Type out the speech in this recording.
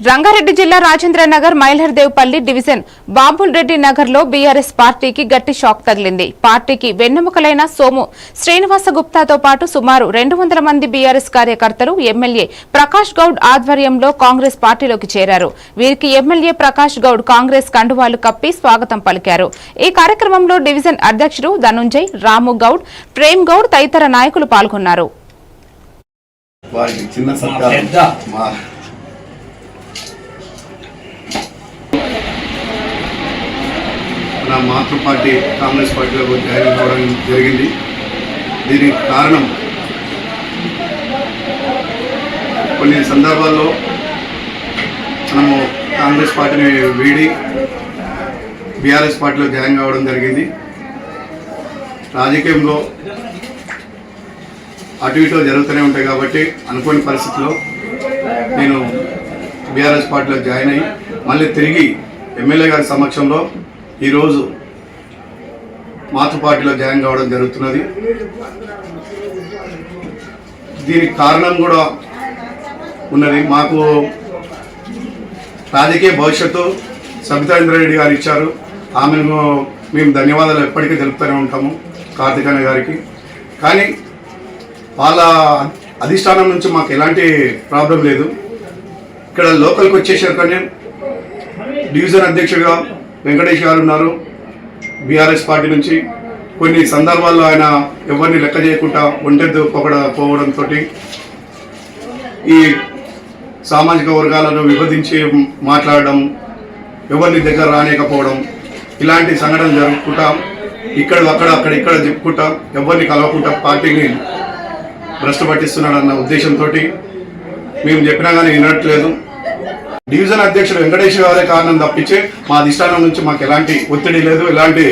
రంగారెడ్డి జిల్లా రాజేంద్రనగర్ మైలర్దేవ్పల్లి డివిజన్ బాబుల్ రెడ్డి నగర్ లో బీఆర్ఎస్ పార్టీకి గట్టి షాక్ తగిలింది. పార్టీకి వెన్నెముకలైన సోము శ్రీనివాస గుప్తాతో పాటు సుమారు 200 మంది బీఆర్ఎస్ కార్యకర్తలు ఎమ్మెల్యే ప్రకాష్ గౌడ్ ఆధ్వర్యంలో కాంగ్రెస్ పార్టీలోకి చేరారు. వీరికి ఎమ్మెల్యే ప్రకాష్ గౌడ్ కాంగ్రెస్ కండువాలు కప్పి స్వాగతం పలికారు. ఈ కార్యక్రమంలో డివిజన్ అధ్యక్షుడు ధనుంజయ్, రాము గౌడ్, ప్రేమ్ గౌడ్ తదితర నాయకులు పాల్గొన్నారు. నా మాతృ పార్టీ కాంగ్రెస్ పార్టీలో జాయిన్ అవ్వడం జరిగింది. దీనికి కారణం కొన్ని సందర్భాల్లో మనము కాంగ్రెస్ పార్టీని వీడి బీఆర్ఎస్ పార్టీలో జాయిన్ అవ్వడం జరిగింది. రాజకీయంలో అటు ఇటు జరుగుతూనే ఉంటాయి కాబట్టి అనుకోని పరిస్థితిలో నేను బీఆర్ఎస్ పార్టీలో జాయిన్ అయ్యి మళ్ళీ తిరిగి ఎమ్మెల్యే గారి సమక్షంలో ఈరోజు మాతృ పార్టీలో జాయిన్ కావడం జరుగుతున్నది. దీనికి కారణం కూడా ఉన్నది. మాకు రాజకీయ భవిష్యత్తు సబితాంద్రెడ్డి గారు ఇచ్చారు. ఆమెను మేము ధన్యవాదాలు ఎప్పటికీ తెలుపుతూనే ఉంటాము కార్తికేయ గారికి. కానీ వాళ్ళ అధిష్టానం నుంచి మాకు ఎలాంటి ప్రాబ్లం లేదు. ఇక్కడ లోకల్కి వచ్చేసారు. కానీ డివిజన్ అధ్యక్షుడిగా వెంకటేష్ గారు ఉన్నారు బీఆర్ఎస్ పార్టీ నుంచి. కొన్ని సందర్భాల్లో ఆయన ఎవరిని లెక్క చేయకుండా ఒంటెద్దు పోవడంతో ఈ సామాజిక వర్గాలను విభజించి మాట్లాడడం, ఎవరిని దగ్గర రానియకపోవడం, ఇలాంటి సంఘటనలు జరుపుకుంటా ఇక్కడ చెప్పుకుంటా ఎవరిని కలవకుండా పార్టీని భ్రష్టు పట్టిస్తున్నాడన్న ఉద్దేశంతో మేము చెప్పినా కానీ వినట్లేదు. డివిజన్ అధ్యక్షుడు వెంకటేష్ గారే కారణం తప్పించి మా అధిష్టానం నుంచి మాకు ఎలాంటి ఒత్తిడి లేదు, ఎలాంటి